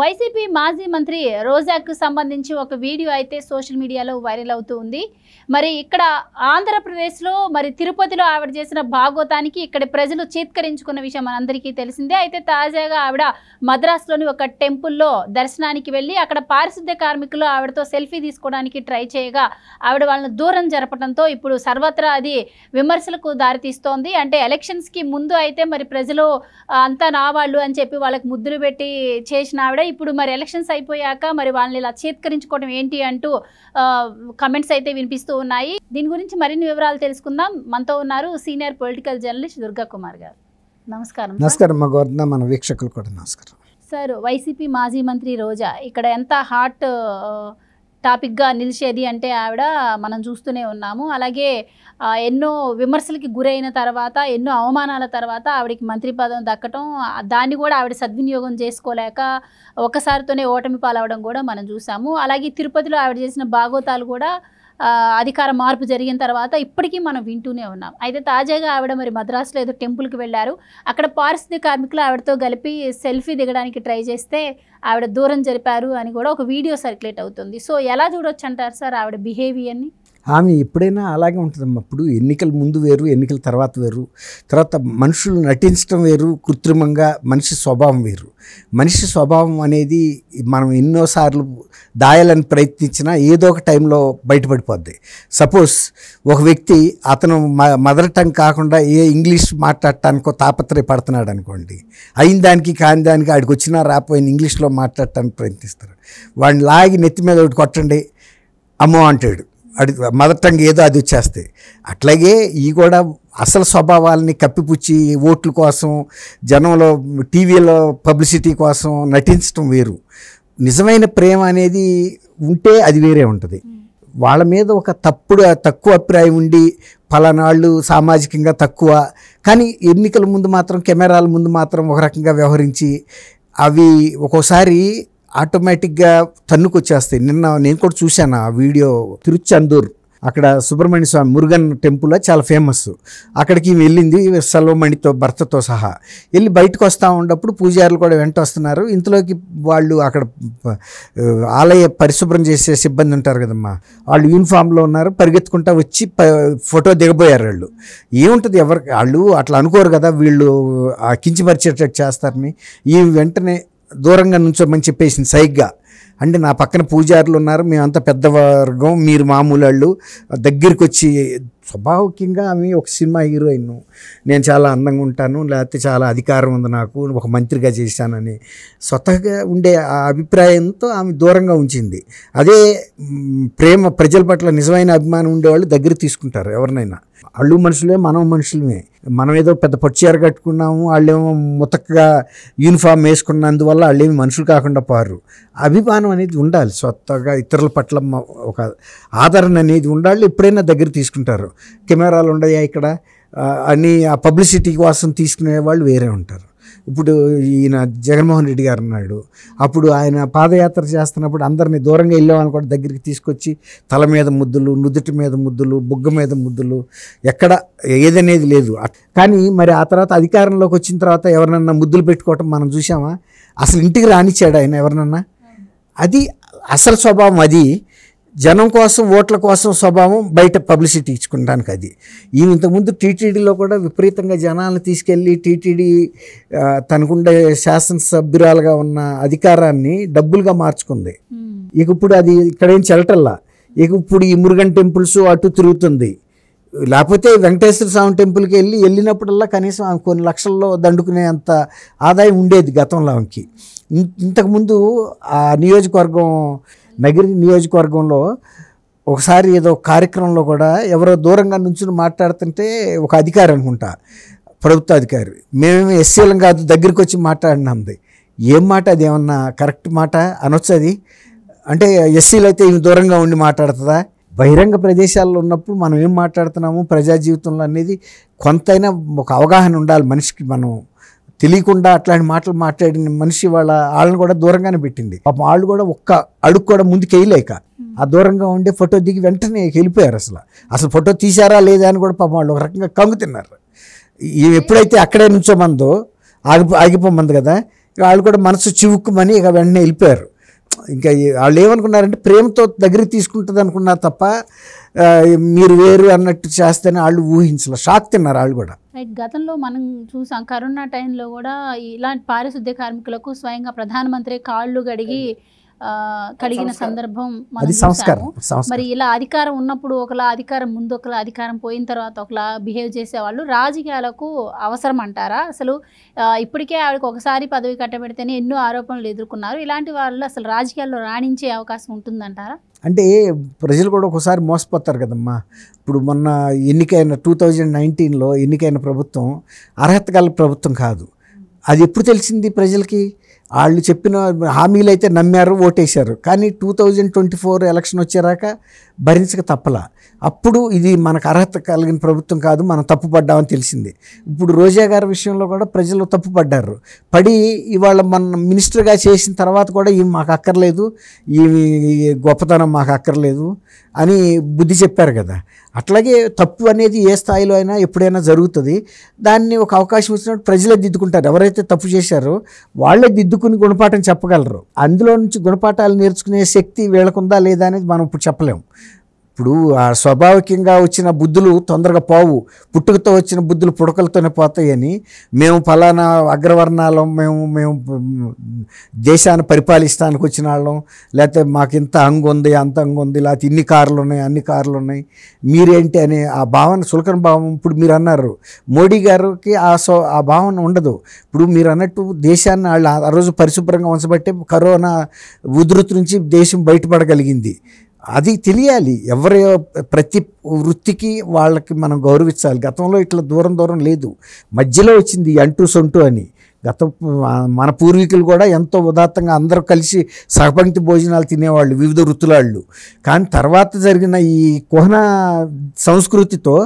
YCP మాజీ మంత్రి రోజాకు సంబంధించి ఒక వీడియో అయితే సోషల్ మీడియాలో వైరల్ అవుతూ ఉంది. మరి ఇక్కడ ఆంధ్రప్రదేశ్లో మరి తిరుపతిలో ఆవిడ చేసిన భాగోతానికి ఇక్కడ ప్రజలు చీత్కరించుకున్న విషయం మనందరికీ తెలిసిందే. అయితే తాజాగా ఆవిడ మద్రాసులోని ఒక టెంపుల్లో దర్శనానికి వెళ్ళి అక్కడ పారిశుద్ధ్య కార్మికులు ఆవిడతో సెల్ఫీ తీసుకోవడానికి ట్రై చేయగా ఆవిడ వాళ్ళని దూరం జరపడంతో ఇప్పుడు సర్వత్రా అది విమర్శలకు దారితీస్తోంది. అంటే ఎలక్షన్స్కి ముందు అయితే మరి ప్రజలు అంతా నా వాళ్ళు అని చెప్పి వాళ్ళకి ముద్దులు పెట్టి చేసిన ఆవిడ ఇప్పుడు మరి ఎలక్షన్స్ అయిపోయాక మరి వాళ్ళని ఇలా చేత్కరించుకోవడం ఏంటి అంటూ కమెంట్స్ అయితే వినిపిస్తూ ఉన్నాయి. దీని గురించి మరిన్ని వివరాలు తెలుసుకుందాం. మనతో ఉన్నారు senior political journalist Durga Kumar గారు. నమస్కారం. నమస్కారం మా గవర్నర్, మన వీక్షకులు కూడా నమస్కారం. సార్, వైసీపీ మాజీ మంత్రి రోజా ఇక్కడ ఎంత హాట్ టాపిక్గా నిలిచేది అంటే ఆవిడ మనం చూస్తూనే ఉన్నాము. అలాగే ఎన్నో విమర్శలకి గురైన తర్వాత, ఎన్నో అవమానాల తర్వాత ఆవిడకి మంత్రి పదం దక్కటం, దాన్ని కూడా ఆవిడ సద్వినియోగం చేసుకోలేక ఒక్కసారితోనే ఓటమి పాలవడం కూడా మనం చూసాము. అలాగే తిరుపతిలో ఆవిడ చేసిన భాగోతాలు కూడా అధికార మార్పు జరిగిన తర్వాత ఇప్పటికీ మనం వింటూనే ఉన్నాం. అయితే తాజాగా ఆవిడ మరి మద్రాసులో ఏదో టెంపుల్కి వెళ్ళారు. అక్కడ పారిశుద్ధ్య కార్మికులు ఆవిడతో కలిపి సెల్ఫీ దిగడానికి ట్రై చేస్తే ఆవిడ దూరం జరిపారు అని కూడా ఒక వీడియో సర్క్యులేట్ అవుతుంది. సో ఎలా చూడొచ్చు అంటారు సార్ ఆవిడ బిహేవియర్ని? ఆమె ఎప్పుడైనా అలాగే ఉంటుందమ్మా. అప్పుడు ఎన్నికల ముందు వేరు, ఎన్నికల తర్వాత వేరు. తర్వాత మనుషులు నటించడం వేరు, కృత్రిమంగా మనిషి స్వభావం వేరు. మనిషి స్వభావం అనేది మనం ఎన్నోసార్లు దాయాలని ప్రయత్నించినా ఏదో ఒక టైంలో బయటపడిపోద్ది. సపోజ్ ఒక వ్యక్తి అతను మదర్ టంగ్ కాకుండా ఇంగ్లీష్ మాట్లాడటానికో తాపత్రయపడుతున్నాడు అనుకోండి, అయిన దానికి కాని దానికి ఆడికి వచ్చినా రాపోయిన ఇంగ్లీష్లో మాట్లాడటానికి ప్రయత్నిస్తారు. వాడిని లాగి నెత్తి మీద ఒకటి కొట్టండి అమ్మో అంటాడు, అది మదర్ టంగ్ ఏదో అది వచ్చేస్తాయి. అట్లాగే ఈ కూడా అసలు స్వభావాలని కప్పిపుచ్చి ఓట్ల కోసం, జనంలో టీవీలో పబ్లిసిటీ కోసం నటించడం వేరు. నిజమైన ప్రేమ అనేది ఉంటే అది వేరే ఉంటుంది. వాళ్ళ మీద ఒక తక్కువ అభిప్రాయం ఉండి పలానాళ్ళు సామాజికంగా తక్కువ, కానీ ఎన్నికల ముందు మాత్రం కెమెరాల ముందు మాత్రం ఒక రకంగా వ్యవహరించి అవి ఒక్కోసారి ఆటోమేటిక్గా తన్నుకొచ్చేస్తాయి. నిన్న నేను కూడా చూశాను ఆ వీడియో. తిరుచెందూర్ అక్కడ సుబ్రహ్మణ్య స్వామి మురుగన్ టెంపుల్ చాలా ఫేమస్. అక్కడికి వెళ్ళింది సల్వమణితో భర్తతో సహా. వెళ్ళి బయటకు వస్తూ ఉన్నప్పుడు పూజారులు కూడా వెంట వస్తున్నారు. ఇంతలోకి వాళ్ళు అక్కడ ఆలయ పరిశుభ్రం చేసే సిబ్బంది ఉంటారు కదమ్మా, వాళ్ళు యూనిఫామ్లో ఉన్నారు. పరిగెత్తుకుంటా వచ్చి ఫోటో దిగబోయారు. వాళ్ళు ఏముంటుంది, ఎవరికి వాళ్ళు అట్లా అనుకోరు కదా, వీళ్ళు కించపరిచేటట్టు చేస్తారని. ఈ వెంటనే దూరంగా నుంచోమని చెప్పేసింది సైగ్గా. అంటే నా పక్కన పూజారులు ఉన్నారు, మేమంతా పెద్ద వర్గం, మీరు మామూలు వాళ్ళు, దగ్గరికి వచ్చి స్వాభావికంగా ఆమె ఒక సినిమా హీరోయిన్, నేను చాలా అందంగా ఉంటాను, లేకపోతే చాలా అధికారం ఉంది నాకు, ఒక మంత్రిగా చేశానని స్వతహాగా ఉండే ఆ అభిప్రాయంతో ఆమె దూరంగా ఉంచింది. అదే ప్రేమ, ప్రజల పట్ల నిజమైన అభిమానం ఉండేవాళ్ళు దగ్గర తీసుకుంటారు ఎవరినైనా. వాళ్ళు మనుషులే, మనం మనుషులమే. మనం ఏదో పెద్ద పట్టుచీర కట్టుకున్నాము, వాళ్ళేమో ముతకగా యూనిఫామ్ వేసుకున్నందువల్ల వాళ్ళేమి మనుషులు కాకుండా పారు. అభిమానం అనేది ఉండాలి, స్వతహాగా ఇతరుల పట్ల ఒక ఆదరణ అనేది ఉండాలి. ఎప్పుడైనా దగ్గర తీసుకుంటారు. కెమెరాలు ఉన్నాయా ఇక్కడ అని ఆ పబ్లిసిటీ కోసం తీసుకునే వాళ్ళు వేరే ఉంటారు. ఇప్పుడు ఈయన జగన్మోహన్ రెడ్డి గారు ఉన్నాడు, అప్పుడు ఆయన పాదయాత్ర చేస్తున్నప్పుడు అందరినీ దూరంగా వెళ్ళేవాళ్ళని కూడా దగ్గరికి తీసుకొచ్చి తల మీద ముద్దులు, నుదుటి మీద ముద్దులు, బుగ్గ మీద ముద్దులు, ఎక్కడ ఏదనేది లేదు. కానీ మరి ఆ తర్వాత అధికారంలోకి వచ్చిన తర్వాత ఎవరినన్నా ముద్దులు పెట్టుకోవటం మనం చూసామా? అసలు ఇంటికి రానిచ్చాడు ఆయన ఎవరినన్నా? అది అసలు స్వభావం. అది జనం కోసం, ఓట్ల కోసం స్వభావం, బయట పబ్లిసిటీ ఇచ్చుకోవడానికి. అది ఈమె ఇంతకుముందు టీటీడీలో కూడా విపరీతంగా జనాలను తీసుకెళ్ళి టీటీడీ తనకుండే శాసనసభ్యురాలుగా ఉన్న అధికారాన్ని డబ్బులుగా మార్చుకుంది. ఇక ఇప్పుడు అది ఇక్కడేం చెలటల్లా. ఇక ఇప్పుడు ఈ మురుగన్ టెంపుల్స్ అటు తిరుగుతుంది. లేకపోతే వెంకటేశ్వర స్వామి టెంపుల్కి వెళ్ళినప్పుడల్లా కనీసం ఆమె కొన్ని లక్షల్లో దండుకునే అంత ఆదాయం ఉండేది గతంలో ఆమెకి. ఇంతకుముందు ఆ నియోజకవర్గం, నగిరి నియోజకవర్గంలో ఒకసారి ఏదో కార్యక్రమంలో కూడా ఎవరో దూరంగా నుంచి మాట్లాడుతుంటే ఒక అధికారి అనుకుంటా, ప్రభుత్వ అధికారి, మేమేమో ఎస్సీలం కాదు దగ్గరికి వచ్చి మాట్లాడినాంది. ఏం మాట అది? ఏమన్నా కరెక్ట్ మాట అనొచ్చు అది? అంటే ఎస్సీలు అయితే ఇవి దూరంగా ఉండి మాట్లాడుతుందా? బహిరంగ ప్రదేశాల్లో ఉన్నప్పుడు మనం ఏం మాట్లాడుతున్నాము ప్రజా జీవితంలో అనేది కొంతైనా ఒక అవగాహన ఉండాలి మనిషికి. మనం తెలియకుండా అట్లాంటి మాటలు మాట్లాడిన మనిషి వాళ్ళని కూడా దూరంగానే పెట్టింది. పాపం వాళ్ళు కూడా ఒక్క అడుగు కూడా ముందుకు వేయలేక ఆ దూరంగా ఉండే ఫోటో దిగి వెంటనే వెళ్ళిపోయారు. అసలు ఫోటో తీశారా లేదా అని కూడా పాపం వాళ్ళు ఒక రకంగా కంగు తిన్నారు. ఎప్పుడైతే అక్కడే నుంచోమందో ఆగిపోమంది కదా, వాళ్ళు కూడా మనసు చివుక్కుమని ఇక వెంటనే వెళ్ళిపోయారు. ఇంకా వాళ్ళు ఏమనుకున్నారంటే ప్రేమతో దగ్గరికి తీసుకుంటుంది అనుకున్నారు తప్ప మీరు వేరు అన్నట్టు చేస్తేనే వాళ్ళు ఊహించలే, షాక్ తిన్నారు వాళ్ళు కూడా. రైట్. గతంలో మనం చూసాం కరోనా టైంలో కూడా ఇలాంటి పారిశుద్ధ్య కార్మికులకు స్వయంగా ప్రధానమంత్రి కాళ్ళు కడిగిన సందర్భం మనం చూసాము. మరి ఇలా అధికారం ఉన్నప్పుడు ఒకలా, అధికారం ముందు ఒకలా, అధికారం పోయిన తర్వాత ఒకలా బిహేవ్ చేసేవాళ్ళు రాజకీయాలకు అవసరం అంటారా? అసలు ఇప్పటికే ఆవిడకి ఒకసారి పదవి కట్టబెడితేనే ఎన్నో ఆరోపణలు ఎదుర్కొన్నారు. ఇలాంటి వాళ్ళు అసలు రాజకీయాల్లో రాణించే అవకాశం ఉంటుందంటారా? అంటే ప్రజలు కూడా ఒకసారి మోసపోతారు కదమ్మా. ఇప్పుడు మొన్న ఎన్నికైన 2019లో ఎన్నికైన ప్రభుత్వం అర్హత గల ప్రభుత్వం కాదు. అది ఎప్పుడు తెలిసింది ప్రజలకి? వాళ్ళు చెప్పిన హామీలు అయితే నమ్మారు, ఓటేశారు. కానీ 2024 ఎలక్షన్ వచ్చేరాక భరించక తప్పలా. అప్పుడు ఇది మనకు అర్హత కలిగిన ప్రభుత్వం కాదు, మనం తప్పుపడ్డామని తెలిసింది. ఇప్పుడు రోజా గారి విషయంలో కూడా ప్రజలు తప్పుపడ్డారు. పడి ఇవాళ మన మినిస్టర్గా చేసిన తర్వాత కూడా ఈ మాకు అక్కర్లేదు, ఈ గొప్పతనం మాకు అక్కర్లేదు అని బుద్ధి చెప్పారు కదా. అట్లాగే తప్పు అనేది ఏ స్థాయిలో అయినా ఎప్పుడైనా జరుగుతుంది. దాన్ని ఒక అవకాశం వచ్చినప్పుడు ప్రజలే దిద్దుకుంటారు. ఎవరైతే తప్పు చేశారో వాళ్ళే దిద్దుకుని గుణపాఠం చెప్పగలరు. అందులో నుంచి గుణపాఠాలు నేర్చుకునే శక్తి వీళ్ళకుందా లేదా అనేది మనం ఇప్పుడు చెప్పలేము. ఇప్పుడు ఆ స్వాభావికంగా వచ్చిన బుద్ధులు తొందరగా పోవు, పుట్టుకతో వచ్చిన బుద్ధులు పుడకలతోనే పోతాయని మేము ఫలానా అగ్రవర్ణాలం, మేము దేశాన్ని పరిపాలిస్తానికి వచ్చిన వాళ్ళం, లేకపోతే మాకు ఇంత హంగు ఉంది అంత హంగు ఉంది, లేకపోతే ఇన్ని కార్లు ఉన్నాయి అన్ని కార్లు ఉన్నాయి, మీరేంటి అనే ఆ భావన, చులకన భావం. ఇప్పుడు మీరు అన్నారు మోడీ గారికి ఆ భావన ఉండదు. ఇప్పుడు మీరు అన్నట్టు దేశాన్ని వాళ్ళు ఆ రోజు పరిశుభ్రంగా ఉంచబట్టే కరోనా ఉధృతి నుంచి దేశం బయటపడగలిగింది. అది తెలియాలి. ప్రతి వృత్తికి వాళ్ళకి మనం గౌరవించాలి. గతంలో ఇట్లా దూరం లేదు, మధ్యలో వచ్చింది అంటూ సొంటూ అని. మన పూర్వీకులు కూడా ఎంతో ఉదాత్తంగా అందరూ కలిసి సహపంక్తి భోజనాలు తినేవాళ్ళు, వివిధ వృత్తులాళ్ళు. కానీ తర్వాత జరిగిన ఈ కుహన సంస్కృతితో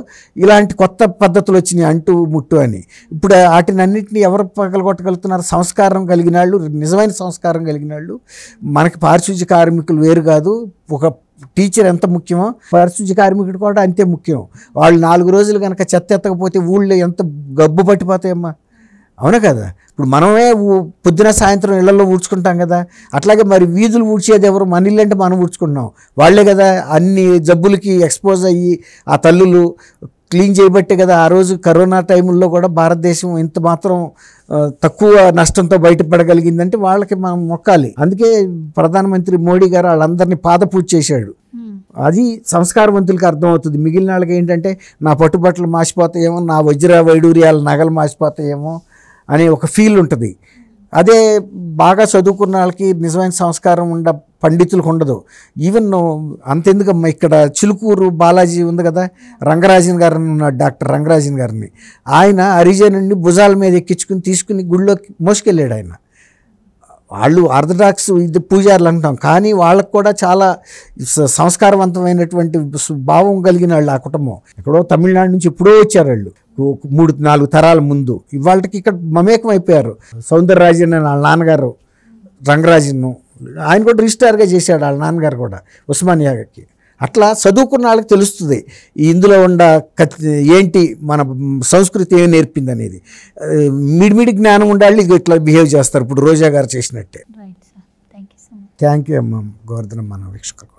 ఇలాంటి కొత్త పద్ధతులు వచ్చినాయి, అంటూ ముట్టు అని. ఇప్పుడు వాటినన్నింటినీ ఎవరు పగలగొట్టగలుగుతున్నారు? సంస్కారం కలిగిన వాళ్ళు, నిజమైన సంస్కారం కలిగిన వాళ్ళు. మనకి పారిశుద్ధ్య కార్మికులు వేరు కాదు, ఒక టీచర్ ఎంత ముఖ్యమో పారిశుద్ధ్య కార్మికుడు కూడా అంతే ముఖ్యం. వాళ్ళు 4 రోజులు కనుక చెత్త ఎత్తకపోతే ఊళ్ళో ఎంత గబ్బు పట్టిపోతాయమ్మా, అవునా కదా? ఇప్పుడు మనమే పొద్దున సాయంత్రం ఇళ్లలో ఊడ్చుకుంటాం కదా. అట్లాగే మరి వీధులు ఊడ్చేది ఎవరు? మన ఇల్లు అంటే మనం ఊడ్చుకుంటున్నాం, వాళ్ళే కదా అన్ని జబ్బులకి ఎక్స్పోజ్ అయ్యి ఆ తల్లులు క్లీన్ చేయబట్టే కదా ఆ రోజు కరోనా టైంలో కూడా భారతదేశం ఇంత మాత్రం తక్కువ నష్టంతో బయటపడగలిగిందంటే వాళ్ళకి మనం మొక్కాలి. అందుకే ప్రధానమంత్రి మోడీ గారు వాళ్ళందరినీ పాదపూజ చేశాడు. అది సంస్కారవంతులకి అర్థమవుతుంది. మిగిలిన వాళ్ళకి ఏంటంటే నా పట్టుబట్టలు మాసిపోతాయేమో, నా వజ్ర వైడూర్యాల నగలు మాసిపోతాయేమో అనే ఒక ఫీల్ ఉంటుంది. అదే బాగా చదువుకున్న వాళ్ళకి, నిజమైన సంస్కారం ఉండ పండితులకు ఉండదు. ఈవెన్ అంతెందుకమ్మా, ఇక్కడ చిలుకూరు బాలాజీ ఉంది కదా, రంగరాజన్ గారిని ఉన్నాడు, డాక్టర్ రంగరాజన్ గారిని. ఆయన హరిజనుడిని భుజాల మీద ఎక్కించుకుని తీసుకుని గుళ్ళోకి మోసుకెళ్ళాడు ఆయన. వాళ్ళు ఆర్థడాక్స్ ఇది పూజారులు అంటాం, కానీ వాళ్ళకు కూడా చాలా సంస్కారవంతమైనటువంటి భావం కలిగిన వాళ్ళు ఆ కుటుంబం. ఎక్కడో తమిళనాడు నుంచి ఎప్పుడో వచ్చారు వాళ్ళు, 3-4 తరాల ముందు. ఇవాళకి ఇక్కడ మమేకం అయిపోయారు. సౌందరరాజన్ అని వాళ్ళ నాన్నగారు రంగరాజన్ను, ఆయన కూడా రిజిస్ట్రార్గా చేశాడు వాళ్ళ నాన్నగారు కూడా ఉస్మానియాకి. అట్లా చదువుకున్న వాళ్ళకి తెలుస్తుంది ఇందులో ఏంటి మన సంస్కృతి ఏం నేర్పింది అనేది. మిడిమిడి జ్ఞానం ఉండాలి, ఇట్లా బిహేవ్ చేస్తారు ఇప్పుడు రోజా గారు చేసినట్టే. థ్యాంక్ యూ అమ్మ గోవర్ధనమ్మ వీక్షకులు.